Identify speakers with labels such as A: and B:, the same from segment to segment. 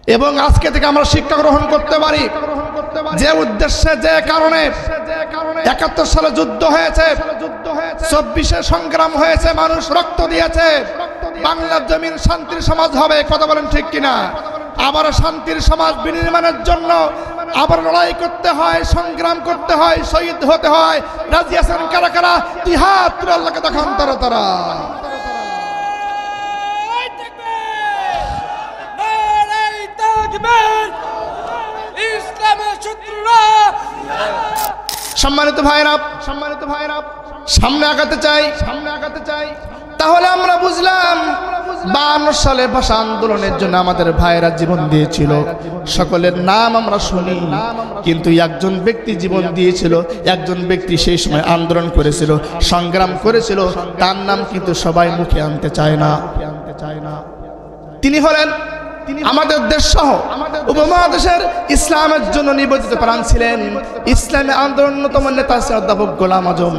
A: এবং আজকে থেকে আমরা শিক্ষা গ্রহণ করতে পারি যে উদ্দেশ্যে যে কারণে ৭১ সালে যুদ্ধ হয়েছে, ২৪-এ সংগ্রাম হয়েছে, মানুষ রক্ত দিয়েছে, বাংলার জমিন শান্তির সমাজ হবে। কথা বলেন ঠিক কিনা? আবার শান্তির সমাজ বিনির্মাণের জন্য আবার লড়াই করতে হয়, সংগ্রাম করতে হয়, শহীদ হতে হয়। রাজি আছেন কারা কারা? দুই হাত তুলে আল্লাহকে দেখান তারা তারা। সম্মানিত ভাইরা, সামনে আগাতে চাই। তাহলে আমরা বুঝলাম ৫২ সালে ভাষা আন্দোলনের জন্য আমাদের ভাইরা জীবন দিয়েছিল। সকলের নাম আমরা শুনি, কিন্তু একজন ব্যক্তি জীবন দিয়েছিল, একজন ব্যক্তি সেই সময় আন্দোলন করেছিল, সংগ্রাম করেছিল, তার নাম কিন্তু সবাই মুখে আনতে চায় না। তিনি হলেন আমাদের দেশ সহ উপমহাদেশের ইসলামের জন্য নিবেদিত প্রাণ ছিলেন। ইসলামী আন্দোলনের অন্যতম নেতা ছিলেন অধ্যাপক গোলাম আজম।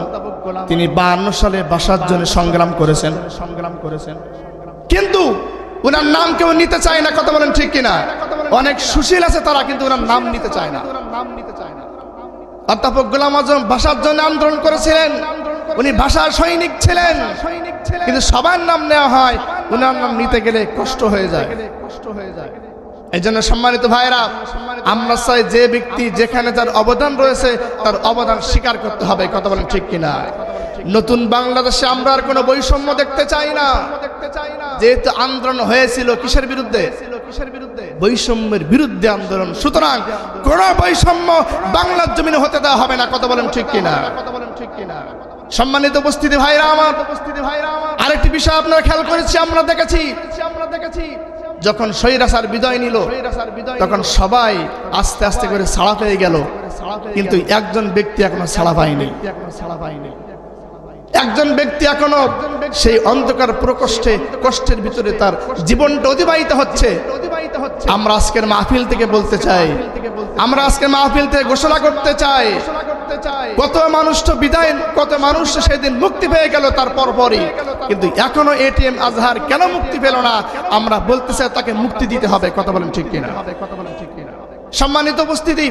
A: তিনি ৫২ সালে ভাষার জন্য সংগ্রাম করেছেন, কিন্তু ওনার নাম কেউ নিতে চায় না। কথা বলেন ঠিক কিনা? অনেক সুশীল আছে তারা, কিন্তু ওনার নাম নিতে চায় না। অধ্যাপক গোলাম আজম ভাষার জন্য আন্দোলন করেছিলেন, উনি ভাষার সৈনিক ছিলেন, কিন্তু সবার নাম নেওয়া হয়, ওনার নাম নিতে গেলে কষ্ট হয়ে যায়। এই জন্য সম্মানিত ভাইরা, আমরা চাই যে ব্যক্তি যেখানে যার অবদান রয়েছে তার অবদান স্বীকার করতে হবে। কথা বলেন ঠিক কিনা? নতুন বাংলাদেশে আমরা আর কোনো বৈষম্য দেখতে চাই না। যেহেতু আন্দোলন হয়েছিল কিসের বিরুদ্ধে? বৈষম্যের বিরুদ্ধে আন্দোলন। সুতরাং কোন বৈষম্য বাংলার জমিনে হতে দেওয়া হবে না। কথা বলেন ঠিক কিনা? সম্মানিত উপস্থিতি ভাইরা আমার, আরেকটি বিষয় আপনারা খেয়াল করেছি, আমরা দেখেছি যখন স্বৈরাচার বিদায় নিল তখন সবাই আস্তে আস্তে করে ছাড়া পেয়ে গেল, কিন্তু একজন ব্যক্তি এখনো ছাড়া পায়নি। একজন ব্যক্তি এখনো সেই অন্ধকার প্রকোষ্ঠে, কষ্টের ভিতরে তার জীবনটা অতিবাহিত হচ্ছে। আমরা আজকের মাহফিল থেকে বলতে চাই, আমরা আজকের মাহফিল থেকে ঘোষণা করতে চাই, কত মানুষ তো বিদায়, কত মানুষ সেদিন মুক্তি পেয়ে গেল তার পরপরই, কিন্তু এখনো এটিএম আজহার কেন মুক্তি পেল না? আমরা বলতে চাই তাকে মুক্তি দিতে হবে। কথা বলেন ঠিক কিনা? সম্মানিত উপস্থিতি,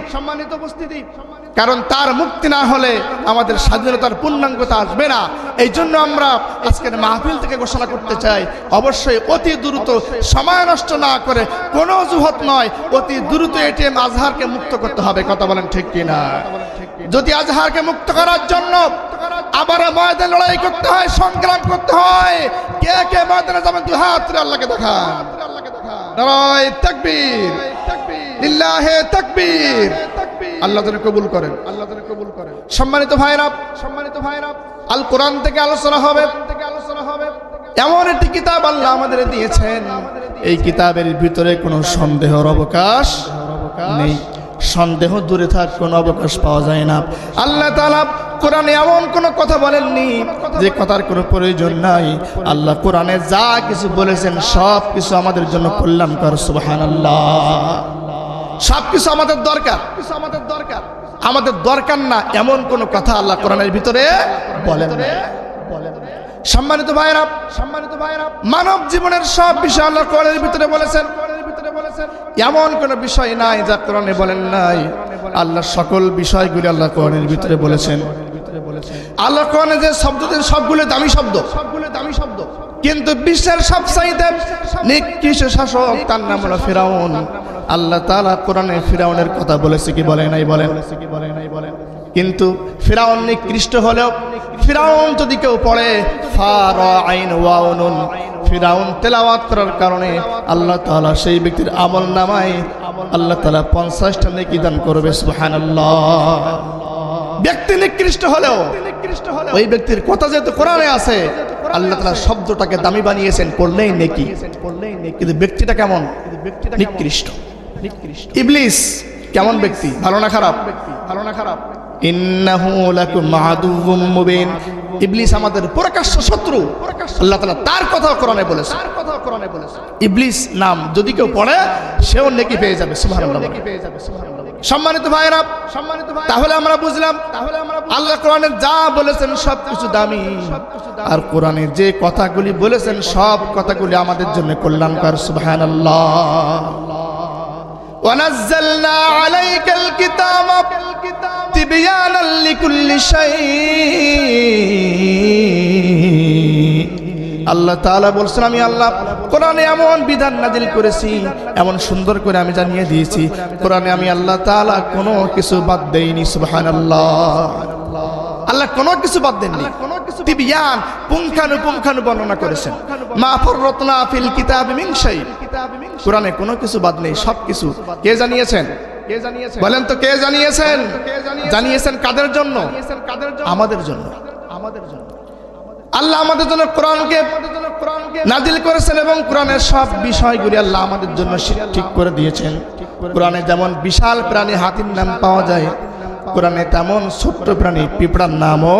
A: কারণ তার মুক্তি না হলে আমাদের স্বাধীনতার পূর্ণাঙ্গতা আসবে না। এই জন্য আমরা আজকের মাহফিল থেকে ঘোষণা করতে চাই, অবশ্যই অতি দ্রুত, সময় নষ্ট না করে, কোনো অজুহাত নয়, অতি দ্রুত এটিএম আজহারকে মুক্ত করতে হবে। কথা বলেন ঠিক কিনা? যদি আজহারকে মুক্ত করার জন্য আবার ময়দানে লড়াই করতে হয়, সংগ্রাম করতে হয়, কে কে ময়দানে যাবেন? দুই হাত তুলে আল্লাহকে দেখান। নারায়ে তাকবীর, লিল্লাহে তাকবীর। আল্লাহ যেন কবুল করেন। সম্মানিত ভাইরা, আল কোরআন থেকে আলোচনা হবে। এমন একটি কিতাব আল্লাহ আমাদের দিয়েছেন, এই কিতাবের ভিতরে কোনো সন্দেহের অবকাশ নেই। সন্দেহ দূরে থাক, কোনো অবকাশ পাওয়া যায় না। আল্লাহ তাআলা কোরআনে এমন কোনো কথা বলেননি যে কথার কোনো প্রয়োজন নাই। আল্লাহ কোরআনে যা কিছু বলেছেন সব কিছু আমাদের জন্য কল্যাণকর। সুবহানাল্লাহ। সব কিছু আমাদের দরকার, আমাদের দরকার না এমন কোনো কথা আল্লাহ কোরআনের ভিতরে বলেন না। সম্মানিত ভাইরা, মানব জীবনের সব বিষয় আল্লাহ কোরআনের ভিতরে বলেছেন। এমন কোনো বিষয় নাই যা কোরআনে বলেন নাই। আল্লাহ সকল বিষয়গুলি আল্লাহ কোরআনের ভিতরে বলেছেন। আল্লাহ কোরআনে যে শব্দ সবগুলো দামি শব্দ, কিন্তু বিশ্বের সবচাইতে নিকৃষ্ট শাসক তার নাম হলো ফিরাউন। আল্লাহ তাআলা কোরআনে ফিরাউনের কথা বলেছে কি বলে নাই? বলেন। কিন্তু ফিরাউন নিকৃষ্ট হলেও ফিরাউন যদি কেউ পড়ে ফারাইন ওয়াউনুন, ফিরাউন তেলাওয়াত করার কারণে আল্লাহ তাআলা সেই ব্যক্তির আমল নামায় আল্লাহ তাআলা 50টা নেকি দান করবে। সুবহানাল্লাহ। ব্যক্তি নিকৃষ্ট হলেও ওই ব্যক্তির কথা যেহেতু কোরআনে আছে, আল্লাহ তাআলা শব্দটাকে দামি বানিয়েছেন, পড়লেই নেকি। কিন্তু ব্যক্তিটা কেমন? নিকৃষ্ট। ইবলিস কেমন ব্যক্তি? ভালো না খারাপ? ইন্নাহু লাকুম আদুউম মুবিন। ইবলিস আমাদের প্রকাশ্য শত্রু। আল্লাহ তাআলা তার কথা কোরআনে বলেছে। ইবলিস নাম যদি কেউ পড়ে সেও নেকি পেয়ে যাবে। সুবহানাল্লাহ। সম্মানিত ভাইরা, তাহলে আমরা বুঝলাম আল্লাহ কোরআনে যা বলেছেন সবকিছু দামি, আর কোরআনে যে কথাগুলি বলেছেন সব কথাগুলি আমাদের জন্য কল্যাণকর। সুবহানাল্লাহ। ওয়ানাজ্জালনা আলাইকাল কিতাবা তিবয়ানাল লিকুল্লি শাই। আল্লাহ তাআলা বলছেন আমি আল্লাহ কোরআনে এমন বিধান নাযিল করেছি, এমন সুন্দর করে আমি জানিয়ে দিয়েছি, কোরআনে আমি আল্লাহ তাআলা কোনো কিছু বাদ দেইনি। সুবহানাল্লাহ। আল্লাহ কোনো কিছু বাদ দেননি, তিবিয়ান পুঙ্খানুপুঙ্খানু বর্ণনা করেছেন। মা ফাররাতনা ফিল কিতাবি মিন শাই, কোরআনে কোনো কিছু বাদ নেই, সব কিছু কে জানিয়েছেন? বলেন তো কে জানিয়েছেন? জানিয়েছেন কাদের জন্য? আমাদের জন্য। আল্লাহ আমাদের জন্য কোরআনকে নাযিল করেছেন এবং কোরআনের সব বিষয়গুলি আল্লাহ আমাদের জন্য ঠিক করে দিয়েছেন। কোরআনে যেমন বিশাল প্রাণী হাতির নাম পাওয়া যায়, কোরআনে তেমন ছোট্ট প্রাণী পিঁপড়ার নামও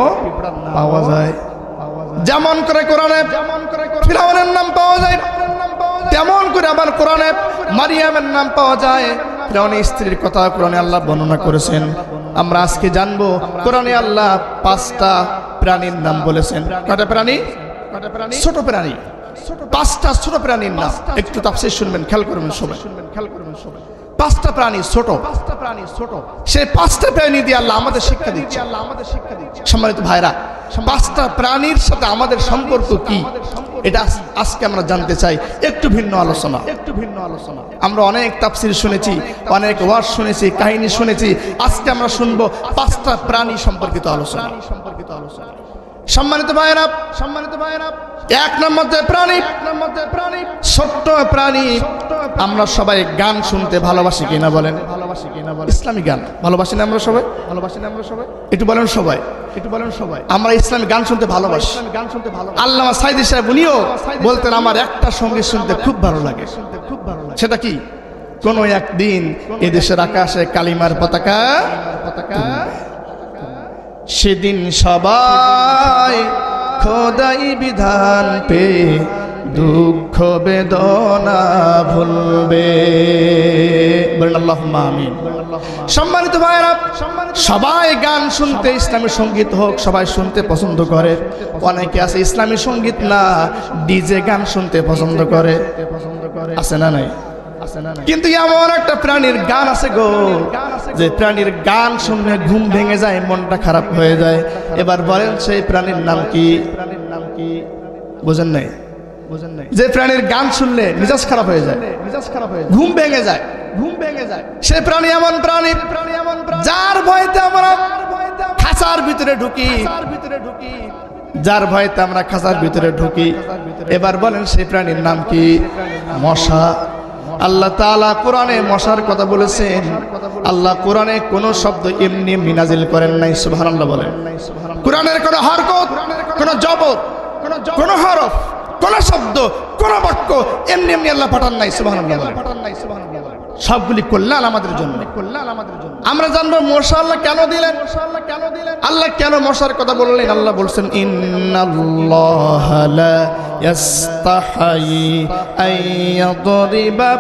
A: পাওয়া যায়। যেমন করে কোরআনে ফিরআউনের নাম পাওয়া যায়, তেমন করে আবার কোরআনে মারিয়ামের নাম পাওয়া যায়। ফিরআউনের স্ত্রীর কথা কোরআনে আল্লাহ বর্ণনা করেছেন। আমরা আজকে জানবো কোরআনে আল্লাহ 5টা প্রাণীর নাম বলেছেন। কয়টা প্রাণী? ছোট প্রাণী, 5টা ছোট প্রাণীর নাম। একটু তাফসীর শুনবেন, খেয়াল করবেন সবাই। 5টা প্রাণী ছোট, সেই 5টা প্রাণী দিয়ে আল্লাহ আমাদের শিক্ষা দিচ্ছে। সম্মানিত ভাইরা, 5টা প্রাণীর সাথে আমাদের সম্পর্ক কি, এটা আজকে আমরা জানতে চাই। একটু ভিন্ন আলোচনা। আমরা অনেক তাফসীর শুনেছি, অনেক ওয়াজ শুনেছি, কাহিনী শুনেছি। আজকে আমরা শুনবো 5টা প্রাণী সম্পর্কিত আলোচনা। সম্মানিত ভাইরা, 1 নম্বর যে প্রাণী, ছোট্ট প্রাণী। আমরা সবাই গান শুনতে ভালোবাসি কিনা বলেন? ইসলামী গান ভালোবাসি না আমরা সবাই? একটু বলেন সবাই, আমরা ইসলামী গান শুনতে ভালোবাসি। আল্লামা সাইদি সাহেব উনিও বলতেন আমার একটা সঙ্গীত শুনতে খুব ভালো লাগে। সেটা কি? কোন একদিন এদেশের আকাশে কালিমার পতাকা, সেদিন সবাই খোদাই বিধান পে দুঃখ বেদনা ভুলবে। বলেন আল্লাহুম্মা আমিন। সম্মানিত ভাইরা, সবাই গান শুনতে, ইসলামী সঙ্গীত হোক, সবাই শুনতে পছন্দ করে। অনেকে আছে ইসলামী সঙ্গীত না, ডিজে গান শুনতে পছন্দ করে। আছে না নাই? কিন্তু এমন একটা প্রাণীর গান আছে গো, যে প্রাণীর গান শুনলে ঘুম ভেঙে যায়, মনটা খারাপ হয়ে যায়। এবার বলেন সেই প্রাণীর নাম কি? বোঝেন নাই? যে প্রাণীর গান শুনলে মেজাজ খারাপ হয়ে যায়, ঘুম ভেঙে যায়। সে প্রাণী এমন প্রাণী যার ভয়তে আমরা খাঁচার ভিতরে ঢুকি, যার ভয়তে আমরা খাঁচার ভিতরে ঢুকি। এবার বলেন সেই প্রাণীর নাম কি? মশা। আল্লাহ তাআলা কোরআনে মশার কথা বলেছেন। আল্লাহ কোরআনে কোন শব্দ এমনি এমনি নাজিল করেন নাই। সুবহানাল্লাহ বলেন। কোরআনের কোন হরকত, কোন জবর, কোন হরফ, কোন শব্দ, কোন বাক্য এমনি এমনি আল্লাহ পাঠান নাই। সুবহানাল্লাহ বলেন। সবগুলি কল্যাণ আমাদের জন্য। আমরা জানবো মশা আল্লাহ কেন দিলেন, আল্লাহ কেন মশার কথা বললেন। আল্লাহ বলছেন ইন্নাল্লাহা লা ইয়াস্তাহি আইয়াদরিবা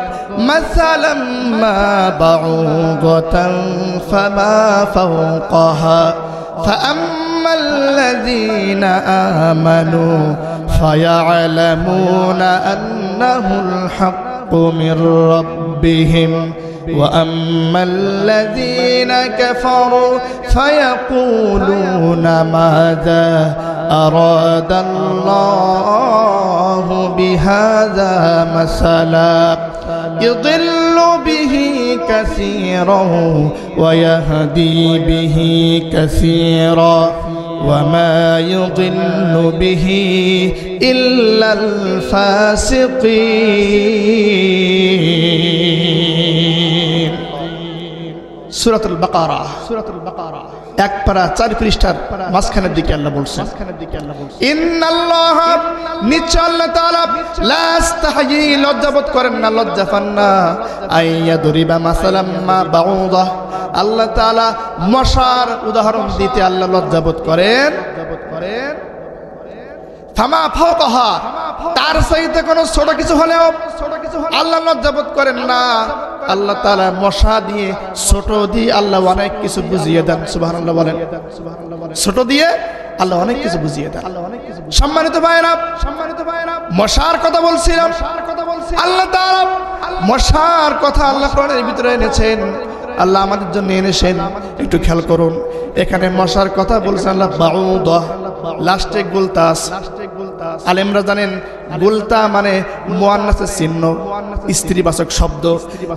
A: মাসালাম মা বাউদাতান ফামা ফাওকাহা ফাআম্মাল্লাযীনা আমানু ফায়া'লামুনা আন্নাহুল হাক্কু মির রাব্বিহিম وأما الذين كفروا فيقولون ماذا أراد الله بهذا مثلا يضل به كثيرا ويهدي به كثيرا وما يضل به إلا الفاسقين। সূরাতুল বাকারা 1 পারা 4 পৃষ্ঠার মাঝখানের দিকে আল্লাহ বলছেন ইন্নাল্লাহা, নিশ্চয় আল্লাহ তাআলা লা ইস্তাহি, লজ্জাবোধ করেন না, লজ্জা পান না, আইয়াদরিবা মাসালাম মা বাউদা, আল্লাহ তাআলা মশার উদাহরণ দিতে আল্লাহ লজ্জাবোধ করেন। ফামা ফাওকাহা, তার চাইতে কোনো ছোট কিছু হলেও আল্লাহ লজ্জাবোধ করেন না। আল্লাহ তাআলা মশা দিয়ে, ছোট দিয়ে আল্লাহ অনেক কিছু বুঝিয়ে দেন। সুবহানাল্লাহ বলেন। ছোট দিয়ে আল্লাহ অনেক কিছু বুঝিয়ে দেন। সম্মানিত ভাইরা, মশার কথা বলছিলাম। আল্লাহ তাআলা মশার কথা আল্লাহ কোরআনের ভিতরে এনেছেন, আল্লাহ আমাদের জন্য এনেছেন। একটু খেয়াল করুন, এখানে মশার কথা বলছেন আল্লাহ বাউদা, লাস্টে গুলতাস। আলেমরা জানেন গুলতা মানে মুয়ান্নাসের চিহ্ন, স্ত্রীবাচক শব্দ।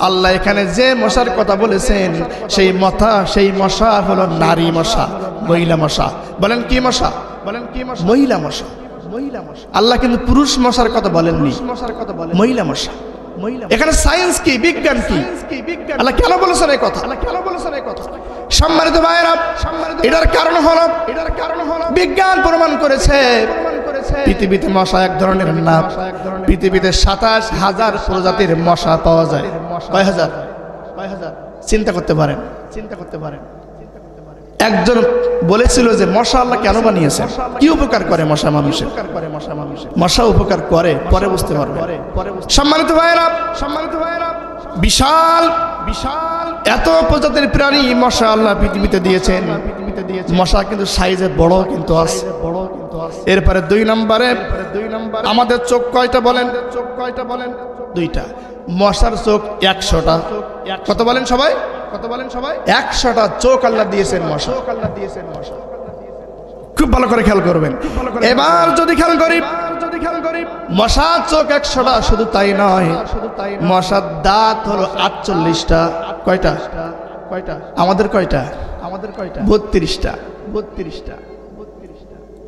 A: আল্লাহ এখানে যে মশার কথা বলেছেন সেই মশা হলো নারী মশা, মহিলা মশা। বলেন কি মশা? মহিলা মশা। আল্লাহ কিন্তু পুরুষ মশার কথা বলেননি, মহিলা মশা। এখানে সায়েন্স কি, বিজ্ঞান কি, আল্লাহ কেন বলেছেন এই কথা? সম্মানিত ভাইয়েরা, এটার কারণ হলো বিজ্ঞান প্রমাণ করেছে পৃথিবীতে মশা এক ধরনের না। পৃথিবীতে ২৭,০০০ প্রজাতির মশা পাওয়া যায়। কয় হাজার? চিন্তা করতে পারেন। একজন বলেছিল যে মশা আল্লাহ কেন বানিয়েছে, কি উপকার করে মশা মানুষের? মশা উপকার করে, পরে বুঝতে পারবে। সম্মানিত ভাইয়েরা, বিশাল এত প্রজাতির প্রাণী মশা আল্লাহ পৃথিবীতে দিয়েছেন। মশা কিন্তু সাইজে বড় কিন্তু আছে। এরপরে ২ নম্বরে আমাদের চোখ কয়টা বলেন? দুইটা। মশার চোখ ১০০টা। কত বলেন সবাই? ১০০টা চোখ আল্লাহ দিয়েছেন মশা। খুব ভালো করে খেয়াল করবেন। এবার যদি খেয়াল করি, মশার চোখ ১০০টা। শুধু তাই নয়, মশার দাঁত হলো ৪৮টা। কয়টা? আমাদের কয়টা? ৩২টা।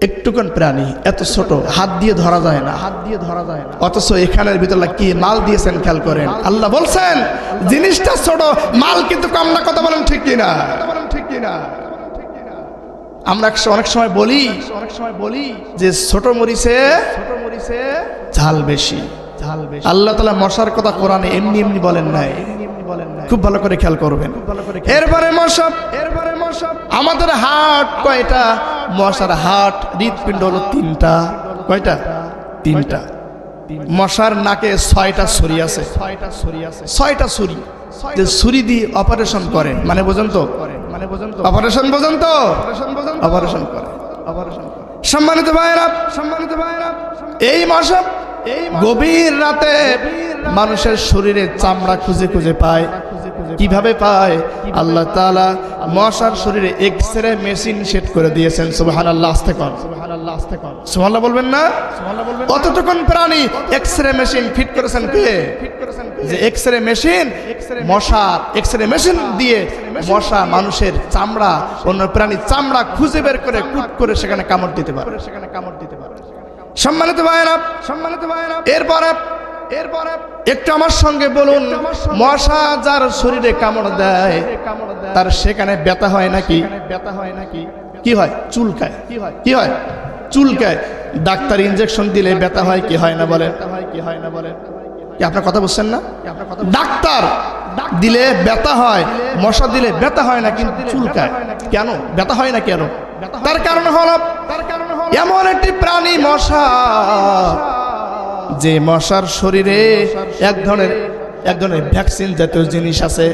A: একটুখান প্রাণী, এত ছোট, হাত দিয়ে ধরা যায় না। অথচ এখানের ভিতরে কি মাল দিয়েছেন খেয়াল করেন। আল্লাহ বলছেন জিনিসটা ছোট, মাল কিন্তু কম না। কথা বলেন ঠিক কিনা? আমরা অনেক সময় বলি যে ছোট মরিচে ঝাল বেশি। আল্লাহ তাআলা মশার কথা কোরআনে এমনি বলেন নাই। খুব ভালো করে খেয়াল করবেন। এরপরে মশা, আমাদের হার্ট কয়টা? মশার হার্ট, হৃৎপিণ্ড হলো 3টা। কয়টা? 3টা। মশার নাকে 6টা ছুরি আছে। 6টা ছুরি। যে ছুরি দিয়ে অপারেশন করে, মানে বোঝেন তো? অপারেশন করে। সম্মানিত ভাইয়েরা, এই মশা গভীর রাতে মানুষের শরীরে চামড়া খুঁজে পায়। কিভাবে পায়? আল্লাহ তাআলা মশার শরীরে এক্সরে মেশিন সেট করে দিয়েছেন। সুবহানাল্লাহ, আস্তে কর। সুবহানাল্লাহ বলবেন না? অতটুকুন প্রাণী এক্সরে মেশিন ফিট করেছেন কে? যে এক্সরে মেশিন, মশার এক্সরে মেশিন দিয়ে মশা মানুষের চামড়া, অন্য প্রাণীর চামড়া খুঁজে বের করে কুট করে সেখানে কামড় দিতে পারে। সম্মানিত ভাইয়েরা, এরপরে একটু আমার সঙ্গে বলুন, মশা যার শরীরে কামড় দেয় তার সেখানে ব্যথা হয় নাকি? কি হয়? চুলকায়। কি হয়? চুলকায়। ডাক্তার ইনজেকশন দিলে ব্যথা হয় কি হয় না বলেন? কি আপনার কথা বুঝছেন না? ডাক্তার দিলে ব্যথা হয়, মশা দিলে ব্যথা হয় না, কিন্তু চুলকায় কেন? ব্যথা হয় না কেন? তার কারণ হলো এমন একটি প্রাণী মশা, যে মশার শরীরে এক ধরনের ভ্যাকসিন জাতীয় জিনিস আছে।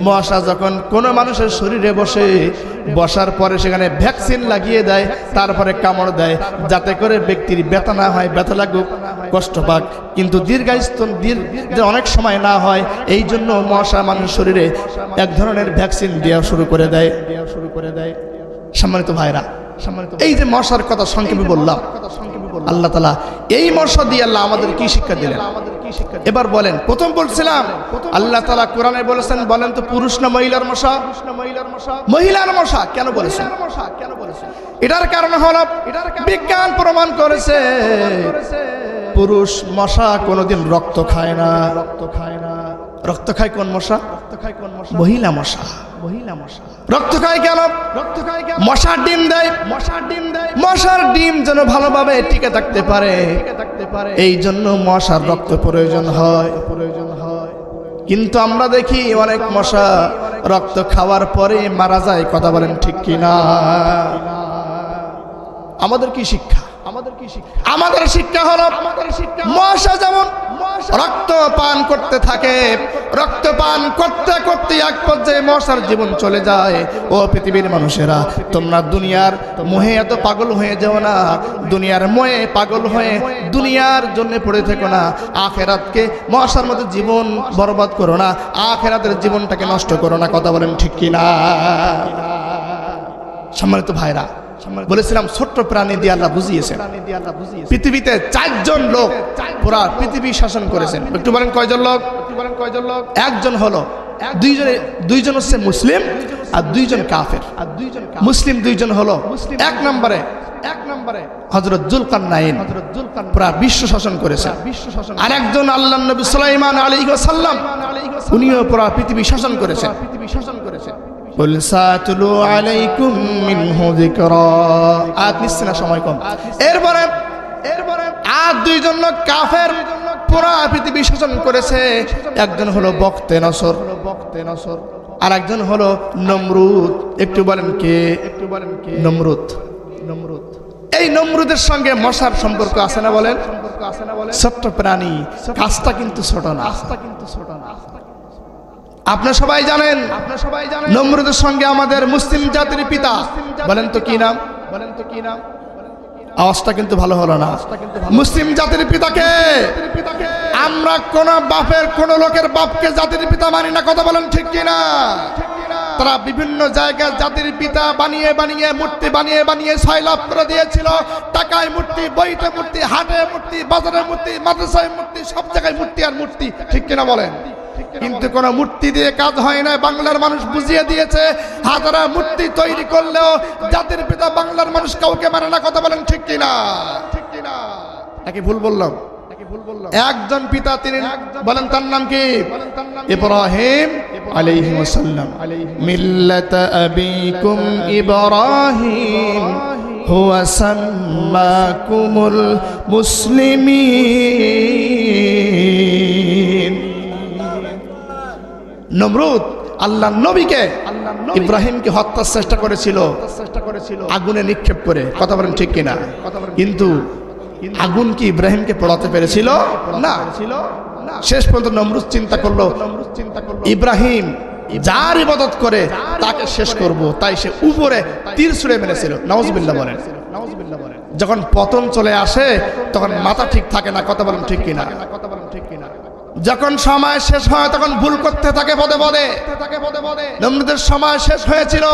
A: মশা যখন কোনো মানুষের শরীরে বসার পরে সেখানে ভ্যাকসিন লাগিয়ে দেয়, তারপরে কামড় দেয়, যাতে করে ব্যক্তির ব্যথা না হয়, ব্যথা লাগুক, কষ্ট পাক, কিন্তু দীর্ঘায়িত অনেক সময় না হয়। এই জন্য মশা মানুষের শরীরে এক ধরনের ভ্যাকসিন দেওয়া শুরু করে দেয়। সম্মানিত ভাইরা, এই যে মশার কথা সংক্ষেপে বললাম, আল্লাহ তাআলা এই মশা দিয়ে আল্লাহ আমাদের কি শিক্ষা দিলেন? এবার বলেন। প্রথম বলছিলাম আল্লাহ তাআলা কোরআনে বলেছেন, বলেন তো পুরুষ না মহিলার মশা? মহিলার মশা। কেন বলেছেন? এটার কারণ হলো বিজ্ঞান প্রমাণ করেছে পুরুষ মশা কোনোদিন রক্ত খায় না। রক্ত খায় কোন মশা? মহিলা মশা। রক্ত খায় কেন? মশার ডিম দেয়। মশার ডিম যেন ভালোভাবে টিকে থাকতে পারে, এই জন্য মশার রক্ত প্রয়োজন হয়। কিন্তু আমরা দেখি অনেক মশা রক্ত খাওয়ার পরে মারা যায়। কথা বলেন ঠিক কিনা? আমাদের কি শিক্ষা? আমাদের শিক্ষা হলো মশা যেমন রক্ত পান করতে থাকে। রক্ত পান করতে করতে এক পর্যায়ে মশার জীবন চলে যায়। ও পৃথিবীর মানুষেরা, তোমরা দুনিয়ার মোহে এত পাগল হয়ে যাও না। দুনিয়ার মোহে পাগল হয়ে দুনিয়ার জন্য পড়ে থেকো না। আখেরাতকে মশার মতো জীবন বরবাদ করো না, আখেরাতের জীবনটাকে নষ্ট করো না। কথা বলেন ঠিক কিনা? সম্মানিত ভাইরা, বলেছিলাম ছোট্ট প্রাণী দিয়ে আল্লাহ বুঝিয়েছেন। পৃথিবীতে 4 জন লোক পুরা পৃথিবী শাসন করেছেন। একটু বলেন কয়জন লোক? একজন হলো, দুইজন হচ্ছে মুসলিম আর 2 জন কাফের। মুসলিম 2 জন হলো, এক নম্বরে হযরত যুলকারনাইন পুরা বিশ্ব শাসন করেছেন। আর একজন আল্লাহর নবী সুলাইমান আলাইহিস সালাম, উনিও পুরা পৃথিবী শাসন করেছেন। কুল সাতুলু আলাইকুম মিনহু যিকরা। আয়াত নিচ্ছে না, সময় কম। এরপরে আর 2 জন লোক কাফের পুরা পৃথিবী শাসন করেছে। একজন হলো বখতে নসর, আর একজন হলো নমরুদ। একটু বলেন কে? নমরুদ। এই নমরুদের সঙ্গে মশার সম্পর্ক আছে না বলেন? ছোট্ট প্রাণী, কাজটা কিন্তু ছোট না। আপনারা সবাই জানেন নমরুদের সঙ্গে আমাদের মুসলিম জাতির পিতা, বলেন তো কি নাম? আওয়াজটা কিন্তু ভালো হলো না। মুসলিম জাতির পিতাকে আমরা কোন বাপের কোন লোকের বাপকে জাতির পিতা মানি না। কথা বলেন ঠিক কিনা? তারা বিভিন্ন জায়গায় জাতির পিতা বানিয়ে মূর্তি বানিয়ে সয়লাভ করে দিয়েছিল। টাকায় মূর্তি, বইতে মূর্তি, হাটে মূর্তি, বাজারে মূর্তি, মাদ্রাসায় মূর্তি, সব জায়গায় মূর্তি আর মূর্তি। ঠিক কিনা বলেন? কিন্তু কোন মূর্তি দিয়ে কাজ হয় না। বাংলার মানুষ বুঝিয়ে দিয়েছে, হাজারা মূর্তি তৈরি করলেও জাতির পিতা বাংলার মানুষ কাউকে মানে না। কথা বলেন ঠিক কিনা? নাকি ভুল বললাম? একজন পিতা, তিনি বলেন, তার নাম কি? ইব্রাহিম আলাইহিস সালাম। মিল্লাতা আবিকুম ইব্রাহিম হুয়া সাম্মাকুমুল মুসলিমিন। নমরুদ আল্লাহর নবীকে, ইব্রাহিমকে হত্যার চেষ্টা করেছিল আগুনে নিক্ষেপ করে। কথা বলেন ঠিক কিনা? কিন্তু আগুন কি ইব্রাহিমকে পোড়াতে পেরেছিল? না। শেষ পর্যন্ত নমরুদ চিন্তা করলো ইব্রাহিম যার ইবাদত করে তাকে শেষ করব, তাই সে উপরে তীর ছুঁড়ে মেরেছিল। নাউজুবিল্লাহ বলেন। যখন পতন চলে আসে তখন মাথা ঠিক থাকে না। কথা বলেন ঠিক কিনা? যখন সময় শেষ হয় তখন ভুল করতে থাকে পদে পদে। নমরুদের সময় শেষ হয়েছিল,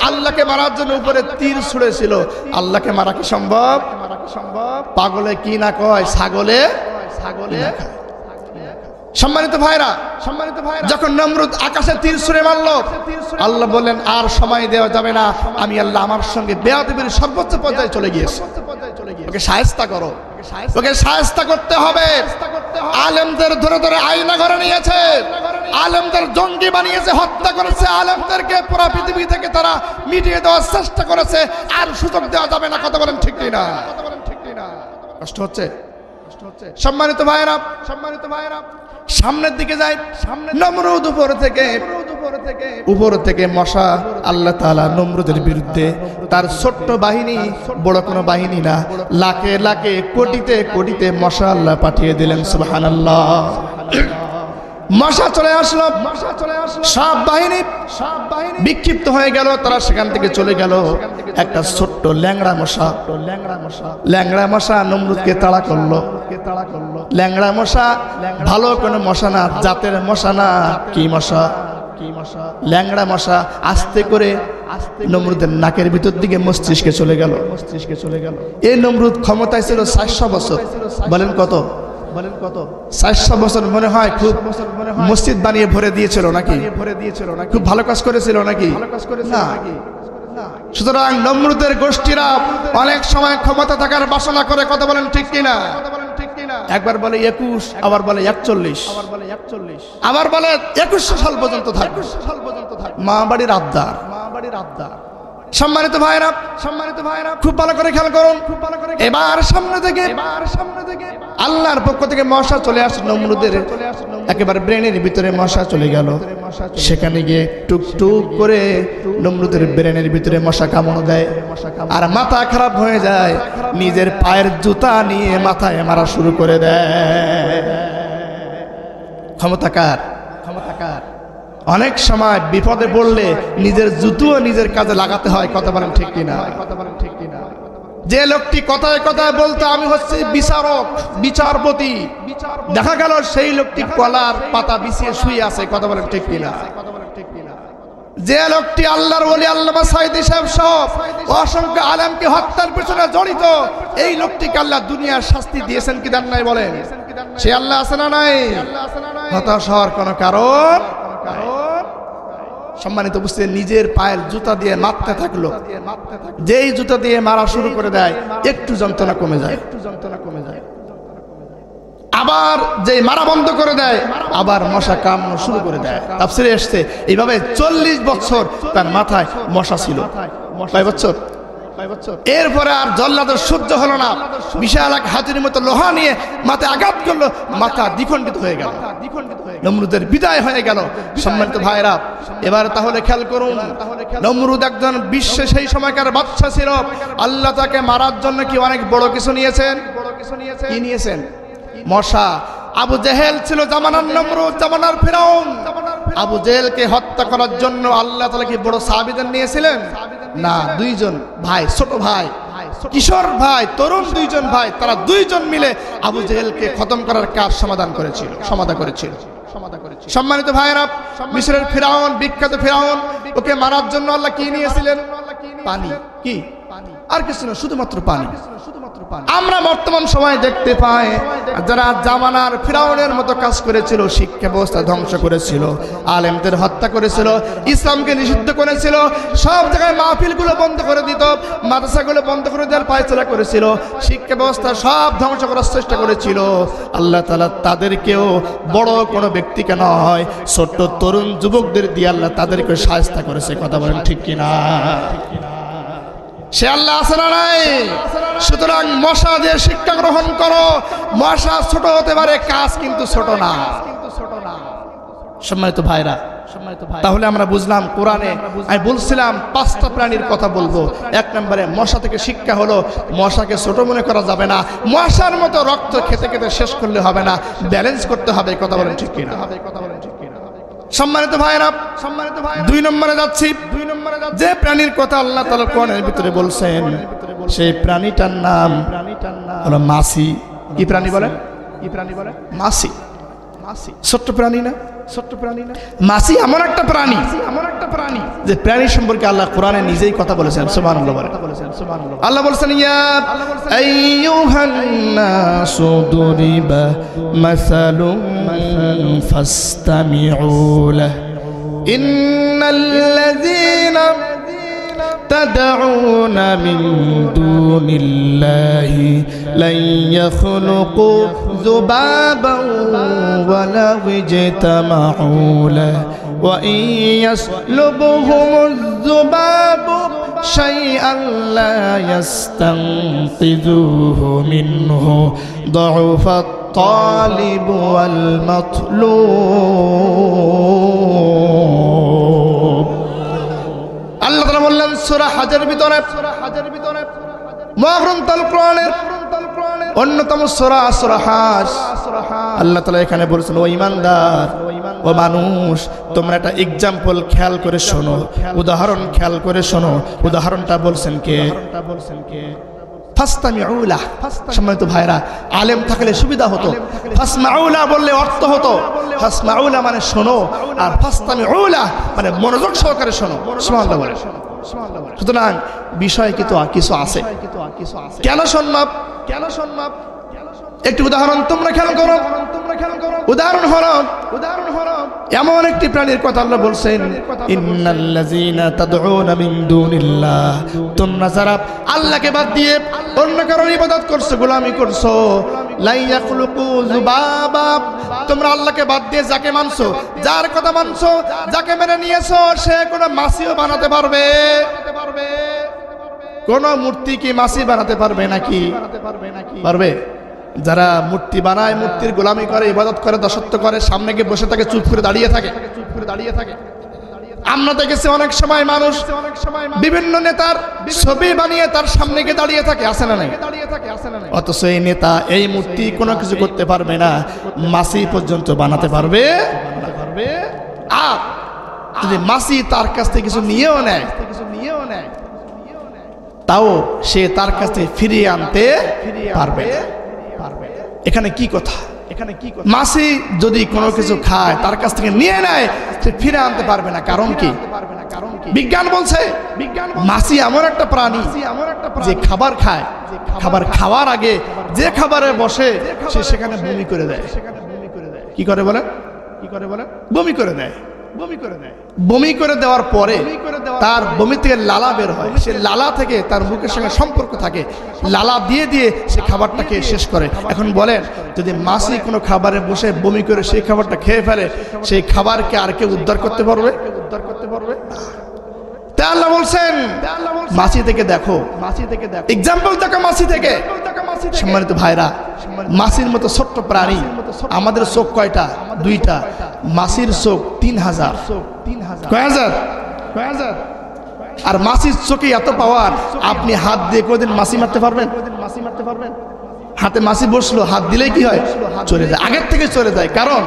A: আল্লাহকে মারার জন্য উপরে তীর ছুঁড়েছিল। আল্লাহকে মারা কি সম্ভব? পাগলে কি না কয়, ছাগলে না খায়। সম্মানিত ভাইরা, যখন নমরুদ আকাশে তীর ছুঁড়ে মারলো, আল্লাহ বললেন আর সময় দেওয়া যাবে না। আমি আল্লাহ আমার সঙ্গে বেয়াদবির সর্বোচ্চ পর্যায়ে চলে গিয়েছি। ওকে শায়েস্তা করো, ওকে শায়েস্তা করতে হবে। আলেমদের ধরে ধরে আয়না ঘরে নিয়েছে, আলেমদের জঙ্গি বানিয়েছে, হত্যা করেছে, আলেমদেরকে পুরো পৃথিবী থেকে তারা মিটিয়ে দেওয়ার চেষ্টা করেছে। আর সুযোগ দেওয়া যাবে না। কথা বলেন ঠিক কিনা? কষ্ট হচ্ছে? সম্মানিত ভাইরা, সামনের দিকে যাই। নমরুদ উপর থেকে মশা, আল্লাহ তাআলা নমরুদের বিরুদ্ধে তার ছোট্ট বাহিনী, বড় কোনো বাহিনী না, লাখে লাখে কোটিতে মশা আল্লাহ পাঠিয়ে দিলেন। সুবহানাল্লাহ। মশা চলে আসলো, সব বাহিনী বিক্ষিপ্ত হয়ে গেল। তারা সেখান থেকে চলে গেল। একটা ছোট্ট ল্যাংড়া মশা নমরুদকে তাড়া করলো। ল্যাংড়া মশা ভালো কোনো মশা না, জাতের মশা না। কি মশা? ল্যাংড়া মশা আস্তে করে নমরুদের নাকের ভিতর দিকে মস্তিষ্কে চলে গেল। এই নমরুদ ক্ষমতায় ছিল 400 বছর। বলেন কত? 400 বছর। মনে হয় খুব মসজিদ বানিয়ে ভরে দিয়েছিল নাকি? খুব ভালো কাজ করেছিল নাকি? না। সুতরাং নমরুদের গোষ্ঠীরা অনেক সময় ক্ষমতা থাকার বাসনা করে। কথা বলেন ঠিক কিনা? একবার বলে 21, আবার বলে 41, আবার বলে 2100 সাল পর্যন্ত থাকবে। মা বাড়ির আবদার। সম্মানিত ভাইরা, খুব ভালো করে খেয়াল করুন। এবার সামনে থেকে আল্লাহর পক্ষ থেকে মশা চলে আসে নমরুদের একেবারে ব্রেনের ভিতরে। মশা চলে গেল, সেখানে গিয়ে টুকটুক করে নমরুদের ব্রেনের ভিতরে মশা কামড় দেয়। আর মাথা খারাপ হয়ে যায়, নিজের পায়ের জুতা নিয়ে মাথায় মারা শুরু করে দেয়। ক্ষমতাকার ক্ষমতাকার অনেক সময় বিপদে পড়লে নিজের জুতোও নিজের কাজে লাগাতে হয়। কথা বলেন ঠিক কিনা? কথা বলেন ঠিক কিনা? যে লোকটি কথায় কথায় বলতো আমি হচ্ছে বিচারক, বিচারপতি, দেখা গেল সেই লোকটি কলার পাতা বিছিয়ে শুয়ে আছে। কথা বলেন ঠিক কিনা? যে লোকটি আল্লাহর ওলি আল্লামা সাঈদী সাহেব সহ অসংখ্য আলেমকে হত্যার পিছনে জড়িত, এই লোকটিকে আল্লাহ দুনিয়ার শাস্তি দিয়েছেন কি দেন নাই বলেন? সে আল্লাহ আছে না নাই? হতাশ হওয়ার কোনো কারণ? সম্মানিত বুঝতে নিজের পায়ের জুতা দিয়ে মারতে থাকলো, যেই জুতা দিয়ে মারা শুরু করে দেয় একটু যন্ত্রণা কমে যায়, একটু যন্ত্রণা কমে যায়। আবার যে মারা বন্ধ করে দেয় আবার মশা কামড়ানো শুরু করে দেয়। তাফসিরে এসেছে এইভাবে 40 বছর তার মাথায় মশা ছিল। কয় বছর? এরপরে আর জল্লাদের সহ্য হলো না, বিশাল এক হাতির মতো লোহা নিয়ে মাথায় আঘাত করলো, মাথা দ্বিখণ্ডিত হয়ে গেল, নমরুদের বিদায় হয়ে গেল। সম্মানিত ভাইরা, এবার তাহলে খেয়াল করুন, নমরুদ একজন বিশ্বে সেই সময়কার বাদশা ছিল। আল্লাহ তাকে মারার জন্য কি অনেক বড় কিছু নিয়েছেন? কি নিয়েছেন? মশা। আবু জেহেল ছিল জামানার নমরুদ, জামানার ফিরাউন। আবু জেহেলকে হত্যা করার জন্য আল্লাহ তাআলা কি বড় সাহাবীদের নিয়েছিলেন? না, দুইজন ভাই, ছোট ভাই, কিশোর ভাই, তরুণ দুইজন ভাই, তারা দুইজন মিলে আবু জেহেলকে খতম করার কাজ সমাধান করেছিল। সম্মানিত ভাইরা, মিশরের ফিরাউন, বিখ্যাত ফিরাউন, ওকে মারার জন্য আল্লাহ কি নিয়েছিলেন? পানি। কি? আর কিছু না, শুধুমাত্র পানি। আমরা বর্তমান সময় দেখতে পাই যারা জামানার ফিরাউনের মতো কাজ করেছিল, শিক্ষা ব্যবস্থা ধ্বংস করেছিল, আলেমদের হত্যা করেছিল, ইসলামকে নিষিদ্ধ করেছিল, সব জায়গায় মাহফিলগুলো বন্ধ করে দিত, মাদ্রাসাগুলো বন্ধ করে দেওয়ার পায়চারা করেছিল, শিক্ষা ব্যবস্থা সব ধ্বংস করার চেষ্টা করেছিল। আল্লাহ তাআলা তাদেরকেও বড় কোনো ব্যক্তিকে নয়, ছোট্ট তরুণ যুবকদের দিয়ে আল্লাহ তাদেরকে শায়েস্তা করেছে। কথা বলেন ঠিক কিনা? সে আল্লাহ আছে না নাই? সুতরাং মশা দিয়ে শিক্ষা গ্রহণ করো। মশা ছোট হতে পারে, কাজ কিন্তু ছোট না। সম্মানিত ভাইরা, তাহলে আমরা বুঝলাম কোরআনে আমি বলছিলাম 5টা প্রাণীর কথা বলবো। 1 নম্বরে মশা থেকে শিক্ষা হলো মশাকে ছোট মনে করা যাবে না, মশার মতো রক্ত খেতে খেতে শেষ করলে হবে না, ব্যালেন্স করতে হবে। কথা বলেন ঠিক কিনা? সম্মানিত ভাইরা, 2 নম্বরে যাচ্ছি। যে প্রাণীর কথা আল্লাহ তাআলা কোরআনের ভিতরে বলছেন, সেই প্রাণীটার নাম হলো মাছি। কি প্রাণী বলেন? মাছি। ছোট্ট প্রাণী না? মাছি এমন একটা প্রাণী যে প্রাণী সম্পর্কে আল্লাহ কোরআনে নিজেই কথা বলেছেন। সুবহানাল্লাহ বলেন। আল্লাহ বলেছেন, ইয়া আইয়ুহান নাসু দুরিবা মাসালুন ফাসতামিউ লাহ ইন্নাল্লাযীনা تدعون من دون الله لن يخلقوا ذبابا ولو اجتمعوا له وإن يسلبهم الذباب شيئا لا يستنقذوه منه ضعف الطالب والمطلوب। আল্লাহ তাআলা বললেন সূরা হজের ভিতরে, মহাগ্রন্থল কোরআনের অন্যতম সূরা সূরা হজ। আল্লাহ তাআলা এখানে বলেছেন, ও ঈমানদার, ও মানুষ, তোমরা একটা এক্সাম্পল খেয়াল করে শোনো, উদাহরণ খেয়াল করে শোনো। উদাহরণটা বলছেন কে? ফাসতামিউ লাহ। সম্মানিত ভাইরা, আলেম থাকলে সুবিধা হতো। ফাসমাউ লাহ বললে অর্থ হতো, ফাসমাউ লাহ মানে শোনো, আর ফাসতামিউ লাহ মানে মনোযোগ সহকারে শোনো। সুবহানাল্লাহ বলে। সুতরাং বিষয় কিন্তু কিছু আছে। কেন শুনলাম? একটি উদাহরণ তোমরা খেয়াল করো। উদাহরণ হলো এমন একটি প্রাণীর কথা আল্লাহ বলছেন, ইন্নাল্লাযীনা তাদউনা মিন দুনিল্লাহ, তোমরা যারা আল্লাহকে বাদ দিয়ে অন্য কারোর ইবাদত করছো, গোলামি করছো, লা ইয়াখলুকু যুবাবা, তোমরা আল্লাহকে বাদ দিয়ে যাকে মানছো, যার কথা মানছো, যাকে মেনে নিয়েছো, সে কোনো মাছিও বানাতে পারবে? কোন মূর্তি কি মাছি বানাতে পারবে নাকি? পারবে? যারা মূর্তি বানায়, মূর্তির গোলামি করে, ইবাদত করে, দাসত্ব করে, সামনে গিয়ে বসে থাকে, চুপ করে দাঁড়িয়ে থাকে, আমরা দেখেছি অনেক সময় মানুষ বিভিন্ন নেতার ছবি বানিয়ে তার সামনে গিয়ে দাঁড়িয়ে থাকে, আছে না নাই? অথচ এই নেতা এই মূর্তি কোনো কিছু করতে পারবে না, মাসি পর্যন্ত বানাতে পারবে। আর যদি মাসি তার কাছ থেকে কিছু নিয়েও নেয় তাও সে তার কাছ থেকে ফিরিয়ে আনতে পারবে। এখানে কি কথা? মাসি যদি কোনো কিছু খায় তার কাছ থেকে নিয়ে নেয়, সে ফিরে আনতে পারবে না। কারণ কি? বিজ্ঞান বলছে মাসি এমন একটা প্রাণী যে খাবার খায়, খাবার খাওয়ার আগে যে খাবারে বসে সে সেখানে বমি করে দেয়। কি করে বলে? বমি করে দেয়। বমি করে দেওয়ার পরে তার বমি থেকে লালা বের হয়, সে লালা থেকে তার মুখের সঙ্গে সম্পর্ক থাকে, লালা দিয়ে দিয়ে সে খাবারটাকে শেষ করে। এখন বলেন, যদি মাসি কোনো খাবারে বসে বমি করে সেই খাবারটা খেয়ে ফেলে, সেই খাবারকে আর কেউ উদ্ধার করতে পারবে? তাই আল্লাহ বলছেন মাসি থেকে দেখো, এক্সাম্পল দেখো মাসি থেকে। সম্মানিত ভাইরা, মাসির মতো ছোট্ট প্রাণী, আমাদের চোখ কয়টা? দুইটা। মাসির চোখ 3000। কয় হাজার? আর মাসির চোখে এত পাওয়ার, আপনি হাত দিয়ে কোনদিন মাসি মারতে পারবেন? হাতে মাসি বসলো, হাত দিলেই কি হয়? চলে যায়, আগের থেকে চলে যায়। কারণ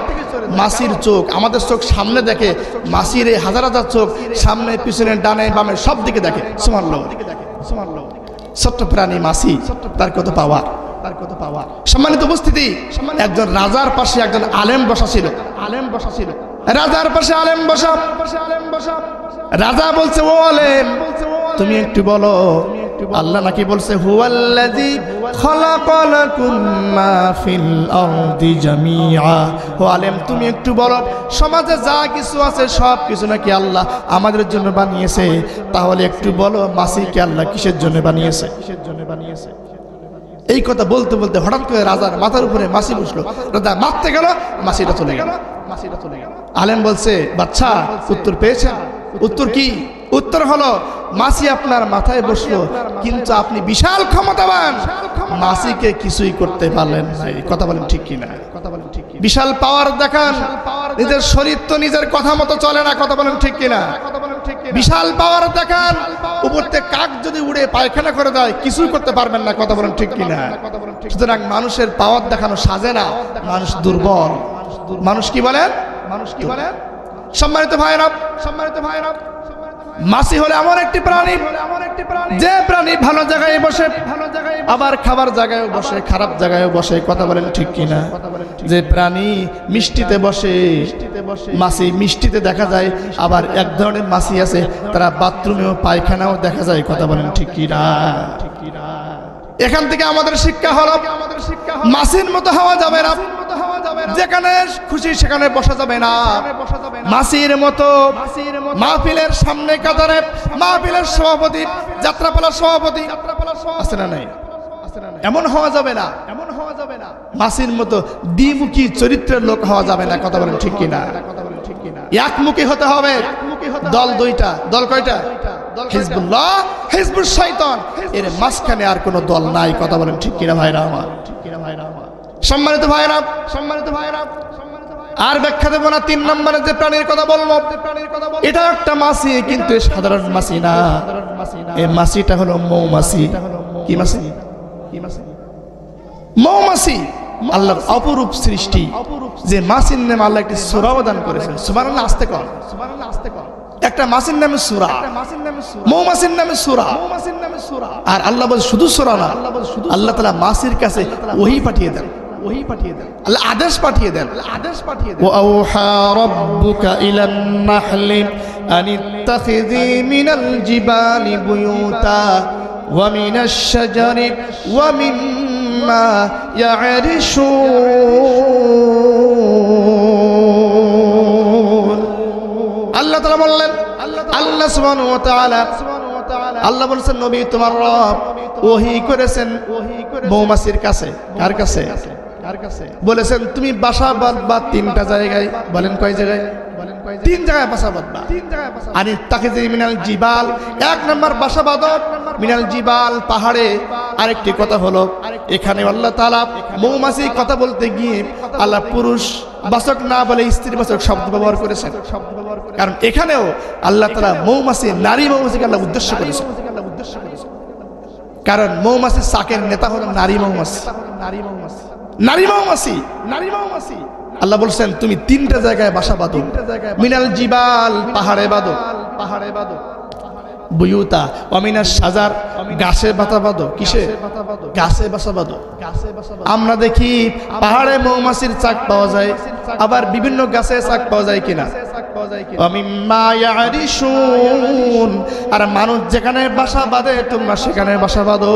A: মাসির চোখ, আমাদের চোখ সামনে দেখে, মাসির এই হাজার হাজার চোখ সামনে পিছনে ডানে বামে সব দিকে দেখে। সুবহানাল্লাহ। ছোট্ট প্রাণী মাসি, তার কত পাওয়ার! সম্মানিত উপস্থিতি, একজন রাজার পাশে একজন আলেম বসা ছিল। রাজার পাশে আলেম বসা। রাজা বলছে, ও আলেম, তুমি একটু বলো, আল্লাহ নাকি বলছে হুয়াল্লাযী খালাকালাকুম মা ফিল আরদি জামিআ। ও আলেম, তুমি একটু বলো, সমাজে যা কিছু আছে সব কিছু নাকি আল্লাহ আমাদের জন্য বানিয়েছে। তাহলে একটু বলো, মাসিকে আল্লাহ কিসের জন্য বানিয়েছে? এই কথা বলতে বলতে হঠাৎ করে রাজার মাথার উপরে মাসি বসলো। রাজা মারতে গেল, মাসিটা চলে গেল। আলেম বলছে, বাচ্চা, উত্তর পেয়েছেন? উত্তর কি? উত্তর হলো, মাসি আপনার মাথায় বসলো, কিন্তু আপনি বিশাল ক্ষমতাবান, মাসিকে কিছুই করতে পারলেন না। কথা বলেন ঠিক কিনা? বিশাল পাওয়ার দেখান, নিজের শরীর তো নিজের কথা মতো চলে না। কথা বলেন ঠিক কিনা? বিশাল পাওয়ার দেখান, উপর থেকে কাক যদি উড়ে পায়খানা করে দেয় কিছুই করতে পারবেন না। কথা বলেন ঠিক কিনা? সুতরাং মানুষের পাওয়ার দেখানো সাজে না, মানুষ দুর্বল। মানুষ কি বলেন? সম্মানিত ভাইরা, মাসি হলো এমন একটি প্রাণী, যে প্রাণী ভালো জায়গায় বসে, আবার খাবার জায়গায় বসে, খারাপ জায়গায় বসে। কথা বলেন ঠিক কিনা? যে প্রাণী মিষ্টিতে বসে, মাসি মিষ্টিতে দেখা যায়। আবার এক ধরনের মাসি আছে, তারা বাথরুমেও পায়খানাও দেখা যায়। কথা বলেন ঠিক কিনা? এখান থেকে আমাদের শিক্ষা হলো, মাসির মতো হওয়া যাবে না, যেখানে খুশি সেখানে বসা যাবে না। মাসির মতো মাহফিলের সামনে কাতারে মাহফিলের সভাপতি, যাত্রাপালার সভাপতি আছে না নাই? এমন হওয়া যাবে না। মাসির মতো দ্বিমুখী চরিত্রের লোক হওয়া যাবে না। কথা বলেন ঠিক কিনা? একমুখী হতে হবে। দল দুইটা। দল কয়টা? হিজবুল্লাহ, হিজবুল শয়তান, এর মাঝখানে আর কোনো দল নাই। কথা বলেন ঠিক কিনা ভাইরা আমার? সম্মানিত ভাইরা, আর ব্যাখ্যা দেব না। 3 নম্বরে যে প্রাণীর কথা বলবো, এটা একটা মাসি, কিন্তু সাধারণ মাসি না। এই মাসিটা হলো মৌমাছি। কি মাসি? মৌমাছি আল্লাহর অপরূপ সৃষ্টি। যে মাসির নামে আল্লাহ একটি সূরা দান করেছেন। সুবহানাল্লাহ। আস্তে কর। একটা মাসির নামে সূরা, মৌমাছির নামে সূরা। আর আল্লাহ বলে শুধু সূরা না, আল্লাহ তাআলা মাসির কাছে ওহী পাঠিয়ে দেন। আল্লাহ আদেশ পাঠিয়ে দেন। ওয়া আওহা রাব্বুকা ইলান নাহলি আনিত্তাখিযি মিনাল জিবালি বুয়ুতা ওয়া মিনাশ শাজারি ওয়া মিম্মা ইয়া'রিশুন। আল্লাহ তাআলা বললেন, আল্লাহ সুবহানাহু ওয়া তাআলা আল্লাহ বলেছেন, নবী তোমার রব ওহী করেছেন মৌমাছির কাছে। কার কাছে? বলেছেন তুমি বাসা বাঁধবা 3টা জায়গায়। বলেন কয় জায়গায়? 3 জায়গায় বাসা বাঁধবা। আর তাখিযি মিনাল জিবাল, 1 নম্বর বাসা বাঁধো মিনাল জিবাল, পাহাড়ে। আরেকটি কথা হলো, এখানে আল্লাহ তাআলা মৌমাছি কথা বলতে গিয়ে আল্লাহ পুরুষ বাচক না বলে স্ত্রীবাচক শব্দ ব্যবহার করেছেন, কারণ এখানেও আল্লাহ তাআলা মৌমাছি, নারী মৌমাছিকে আল্লাহ উদ্দেশ্য করেছেন। কারণ মৌমাছির চাকের নেতা হলো নারী মৌমাছি। নারী মৌমাছি, নারী মৌমাছি আল্লাহ বলছেন তুমি 3টা জায়গায় বাসা বাঁধো। মিনাল জিবাল, পাহাড়ে বাঁধো, পাহাড়ে বাঁধো। বুয়ুতা ওয়ামিনাস সাজার, গাছে বাসা বাঁধো। কিসে? গাছে বাসা বাঁধো। আমরা দেখি পাহাড়ে মৌমাছির চাক পাওয়া যায়, আবার বিভিন্ন গাছে চাক পাওয়া যায় কিনা। আর মানুষ যেখানে বাসা বাঁধে তোমরা সেখানে বাসা বাঁধো।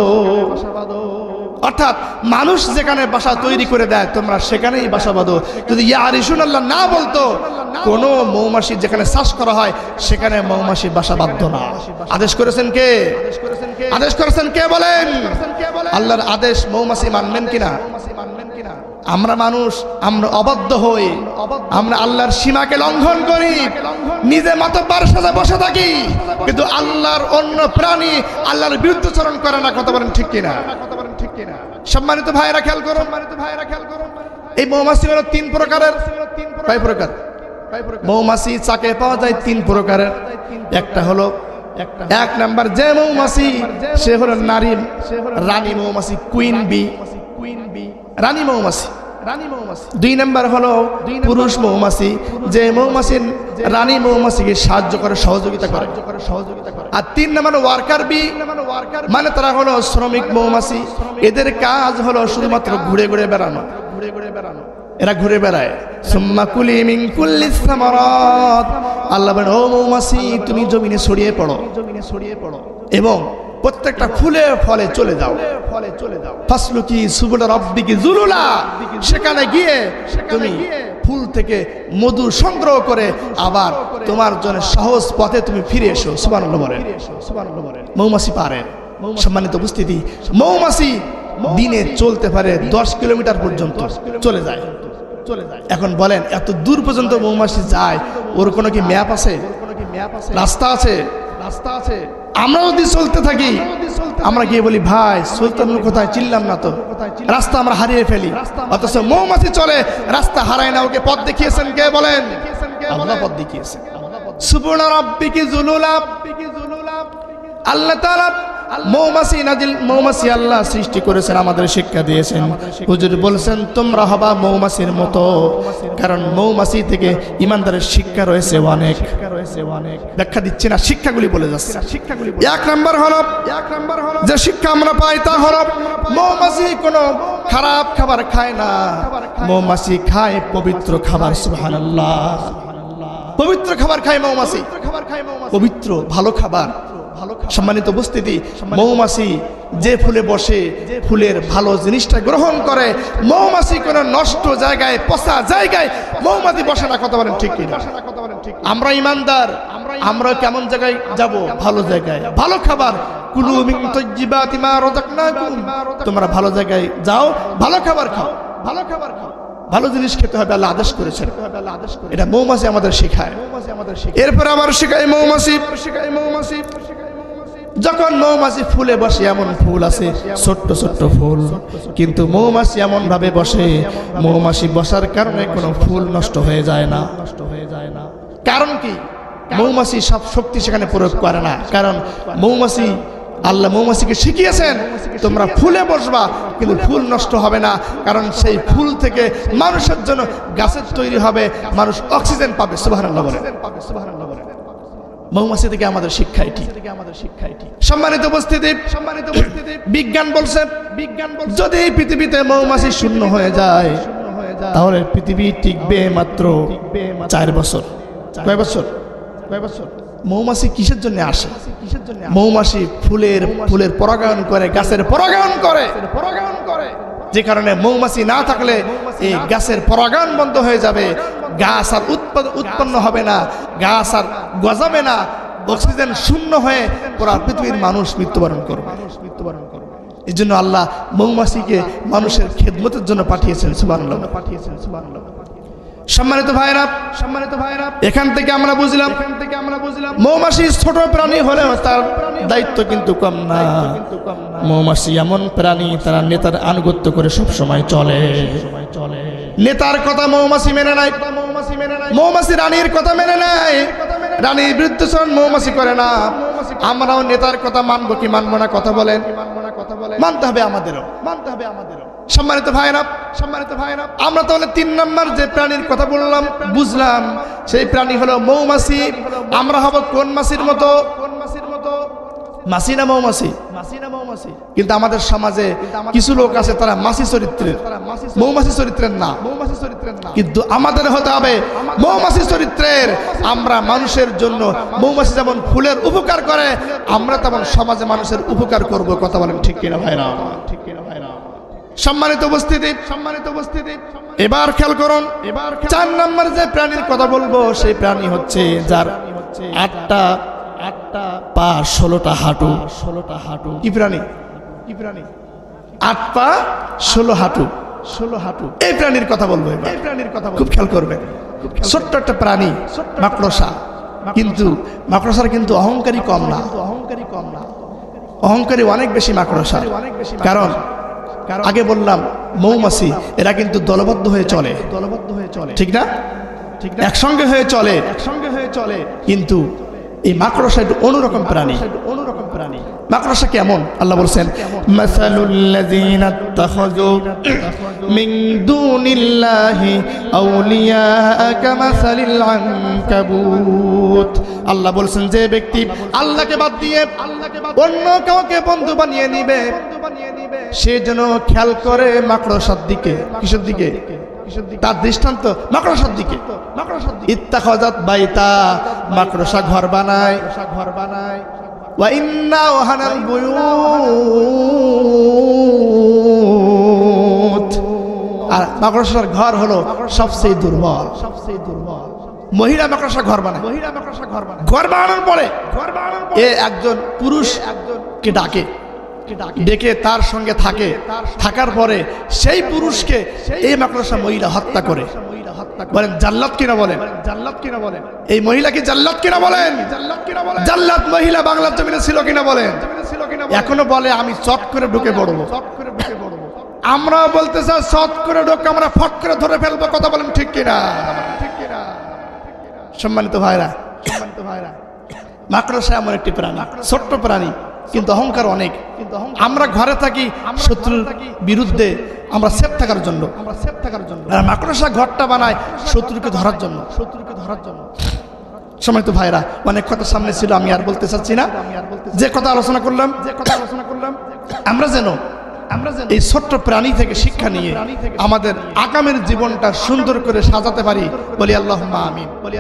A: অর্থাৎ মানুষ যেখানে বাসা তৈরি করে দেয় তোমরা সেখানেই বাসা বাঁধো। যদি ইয়ারিশুন আল্লাহ না বলতো, কোন মৌমাছি যেখানে চাষ করা হয় সেখানে মৌমাছি বাসা বাঁধত না। আদেশ করেছেন কে? আদেশ করেছেন কে বলেন? আল্লাহর আদেশ মৌমাছি মানবেন কিনা? আমরা মানুষ, আমরা অবাধ্য হই, আমরা আল্লাহর সীমাকে লঙ্ঘন করি, নিজে মাতব্বার সাজা বসে থাকি, কিন্তু আল্লাহর অন্য প্রাণী আল্লাহর বিরুদ্ধাচরণ করে না। কথা বলেন ঠিক কিনা? সম্মানিত ভাইরা খেয়াল করুন, এই মৌমাছি হলো 3 প্রকারের। কয় প্রকার? মৌমাছি চাকে পাওয়া যায় 3 প্রকারের। একটা হলো 1 নাম্বার যে মৌমাছি সে হলো নারী, রানী মৌমাছি, কুইন বি, রানী মৌমাছি। 2 নাম্বার হলো পুরুষ মৌমাছি, যে মৌমাছি রানী মৌমাছিকে সাহায্য করে, সহযোগিতা করে। আর 3 নাম্বার ওয়ার্কার বি, মানে তারা হলো শ্রমিক মৌমাছি। এদের কাজ হলো শুধুমাত্র ঘুরে ঘুরে বেড়ানো। এরা ঘুরে বেড়ায়। সুম্মা কুলি মিন কুল্লিস সামারাত, আল্লাহ বলেন ও মৌমাছি তুমি জমিনে ছড়িয়ে পড়ো এবং প্রত্যেকটা ফুলে ফলে চলে যাও। ফাসলুকি সুবুল রাব্বিকি যুলুলা, সেখানে গিয়ে তুমি ফুল থেকে মধু সংগ্রহ করে আবার তোমার জন্য সহজ পথে তুমি ফিরে এসো। সুবহানাল্লাহ বলেন। মৌমাছি পারে। সম্মানিত উপস্থিতি, মৌমাছি দিনে চলতে পারে 10 কিলোমিটার পর্যন্ত চলে যায়। এখন বলেন এত দূর পর্যন্ত মৌমাছি যায়, ওর কোনো কি ম্যাপ আছে? রাস্তা আছে? আমরা যদি চলতে থাকি, আমরা গিয়ে বলি ভাই সুলতান কোথায়, চিনলাম না তো, রাস্তা আমরা হারিয়ে ফেলি। অথচ মৌমাছি চলে, রাস্তা হারায় না। ওকে পথ দেখিয়েছেন কে বলেন? আল্লাহ পথ দেখিয়েছেন। সুবহান রাব্বিকি যুলুলা, আল্লাহ তাআলা মৌমাছি আল্লাহ সৃষ্টি করেছেন, আমাদের শিক্ষা দিয়েছেন। হুজুর বলছেন তোমরা হবা মৌমাছির মতো, কারণ মৌমাছি থেকে ইমানদারের শিক্ষা রয়েছে অনেক। ব্যাখ্যা দিচ্ছি না, শিক্ষাগুলি বলে যাচ্ছে। 1 নাম্বার হলো যে শিক্ষা আমরা পাই তা হলো মৌমাছি কোনো খারাপ খাবার খায় না, মৌমাছি খায় পবিত্র খাবার। সুবহানাল্লাহ, পবিত্র খাবার খায় মৌমাছি, পবিত্র ভালো খাবার। সম্মানিত উপস্থিতি, মৌমাছি যে ফুলে বসে ফুলের ভালো জিনিসটা গ্রহণ করে। মৌমাছি কোনো নষ্ট জায়গায়, পচা জায়গায় মৌমাছি বসে না। কথা বলেন ঠিক কিনা? আমরা ইমানদার, আমরা কেমন জায়গায় যাব? ভালো জায়গায়, ভালো খাবার। কুলু মিন তাইয়্যিবাতি মা রাযাকনাকুম, তোমরা ভালো জায়গায় যাও, ভালো খাবার খাও, ভালো খাবার খাও। ভালো জিনিস খেতে হবে, আল্লাহ আদেশ করেছেন। এটা মৌমাছি আমাদের শেখায়। এরপর আবার শেখায় মৌমাছি যখন মৌমাছি ফুলে বসে, এমন ফুল আছে ছোট্ট ছোট্ট ফুল, কিন্তু মৌমাছি এমন ভাবে বসে, মৌমাছি বসার কারণে কোনো ফুল নষ্ট হয়ে যায় না। কারণ কি? মৌমাছি সব শক্তি সেখানে প্রয়োগ করে না। কারণ মৌমাছি, আল্লাহ মৌমাছিকে শিখিয়েছেন তোমরা ফুলে বসবা, কিন্তু ফুল নষ্ট হবে না। কারণ সেই ফুল থেকে মানুষের জন্য গাছের তৈরি হবে, মানুষ অক্সিজেন পাবে। সুবহানাল্লাহ বলেন। মৌমাছি থেকে আমাদের শিক্ষা এটি। সম্মানিত উপস্থিতি, বিজ্ঞান বলছে যদি পৃথিবীতে মৌমাছি শূন্য হয়ে যায় তাহলে পৃথিবী টিকবে মাত্র 4 বছর। কয় বছর? মৌমাছি কিসের জন্য আসে? মৌমাছি ফুলের পরাগায়ন করে, গাছের পরাগায়ন করে। যে কারণে মৌমাছি না থাকলে এই গাছের পরাগায়ন বন্ধ হয়ে যাবে, গাছ আর উৎপন্ন হবে না, গাছ আর গজাবে না, অক্সিজেন শূন্য হয়ে পুরা পৃথিবীর মানুষ মৃত্যুবরণ করবে। এই জন্য আল্লাহ মৌমাছিকে মানুষের খেদমতের জন্য পাঠিয়েছেন। সুবহানাল্লাহ। সম্মানিত ভাইরা, এখান থেকে আমরা বুঝলাম মৌমাছি ছোট প্রাণী হলেও তার দায়িত্ব কিন্তু কম না। মৌমাছি এমন প্রাণী, তারা নেতার আনুগত্য করে সব সময় চলে। নেতার কথা মৌমাছি মেনে নাই, মৌমাছি রানীর কথা মেনে নাই, রানীর বিরুদ্ধচরণ মৌমাছি করে না। আমরাও নেতার কথা মানবো কি মানবো না কথা বলেন? মানতে হবে আমাদেরও, মানতে হবে আমাদেরও। সম্মানিত ভাইরা, সম্মানিত ভাইরা, আমরা তাহলে 3 নম্বর যে প্রাণীর কথা বললাম বুঝলাম, সেই প্রাণী হলো মৌমাছি। আমরা হব কোন মাছির মতো? মাছি না মৌমাছি? কিন্তু আমাদের সমাজে কিছু লোক আছে তারা মাছি চরিত্রের, মৌমাছি চরিত্রের না। কিন্তু আমাদের হতে হবে মৌমাছি চরিত্রের। আমরা মানুষের জন্য, মৌমাছি যেমন ফুলের উপকার করে, আমরা তেমন সমাজে মানুষের উপকার করব। কথা বলেন ঠিক কিনা ভাইরা? ঠিক কিনা ভাইরা? সম্মানিত উপস্থিতি, সম্মানিত উপস্থিতি, এবার খেয়াল করুন। এবার 4 নম্বর যে প্রাণীর কথা বলবো, সেই প্রাণী হচ্ছে যার 8টা পা 16টা হাঁটু। 16টা হাঁটু। কি প্রাণী? কি প্রাণী? 8 পা 16 হাঁটু। 16 হাঁটু। এই প্রাণীর কথা বলবো। এই প্রাণীর কথা খুব খেয়াল করবেন। ছোট্ট একটা প্রাণী, মাকড়সা। কিন্তু মাকড়সার কিন্তু অহংকারী কম না, অহংকারী কম না, অহংকারী অনেক বেশি মাকড়সা। কারণ আগে বললাম মৌমাছি এরা কিন্তু দলবদ্ধ হয়ে চলে, দলবদ্ধ হয়ে চলে, ঠিক না? ঠিক না? একসঙ্গে হয়ে চলে, একসঙ্গে হয়ে চলে। কিন্তু এই মাকড়সা একটু অন্যরকম প্রাণী, অন্যরকম প্রাণী। মাকড়সা কেমন? আল্লাহ বলছেন, মাসালুল লাযিনা ইত্তাখাযু মিন দুনিল্লাহি আউলিয়া কামাসালিল আনকাবুত। আল্লাহ বলছেন যে ব্যক্তি আল্লাহকে বাদ দিয়ে অন্য কাউকে বন্ধু বানিয়ে নিবে, সে যেন খেয়াল করে মাকড়সার দিকে। কিসের দিকে? তার দৃষ্টান্ত মাকড়সার দিকে। ইত্তাখাযাত বাইতা, মাকড়সা ঘর বানায়, ঘর বানায়। ওয়া ইন্না ওয়াহানাল বুয়ুত, আর মাকড়সার ঘর হলো সবচেয়ে দুর্বল, সবচেয়ে দুর্বল। মহিলা মাকড়সা ঘর বানায়, মহিলা মাকড়সা ঘর বানায়। ঘর বানানোর পরে এ একজন পুরুষ একজনকে ডাকে, ডেকে তার সঙ্গে থাকে। থাকার পরে সেই পুরুষকে এই মাকড়সা মহিলা হত্যা করে। বলেন জাল্লাত কিনা বলেন? জাল্লাত কিনা বলেন? এই মহিলা কি জাল্লাত কিনা বলেন? জাল্লাত কিনা বলেন? জাল্লাত মহিলা বাংলার জমিনে ছিল কিনা বলেন? এখনো বলে আমি চট করে ঢুকে পড়বো, চট করে ঢুকে পড়বো। আমরা বলতে চাই চট করে ঢুকে আমরা ফট করে ধরে ফেলবো। কথা বলেন ঠিক কিনা? ঠিক কিনা? সম্মানিত ভাইরা, সম্মানিত ভাইরা, মাকড়সা এমন একটি প্রাণী, ছোট্ট প্রাণী কিন্তু অহংকার অনেক। আমরা ঘরে থাকি শত্রুর বিরুদ্ধে, আমরা সেফ থাকার জন্য, আমরা সেফ থাকার জন্য। আর মাকড়সা ঘরটা বানায় শত্রুকে ধরার জন্য, শত্রুকে ধরার জন্য। সম্মানিত ভাইরা, অনেক কথা সামনে ছিল, আমি আর বলতে চাচ্ছি না। যে কথা আলোচনা করলাম, যে কথা আলোচনা করলাম, আমরা যেন এই ছোট্ট প্রাণী থেকে শিক্ষা নিয়ে আমাদের আগামীর জীবনটা সুন্দর করে সাজাতে পারি। বলি আল্লাহুম্মা আমিন। বলি।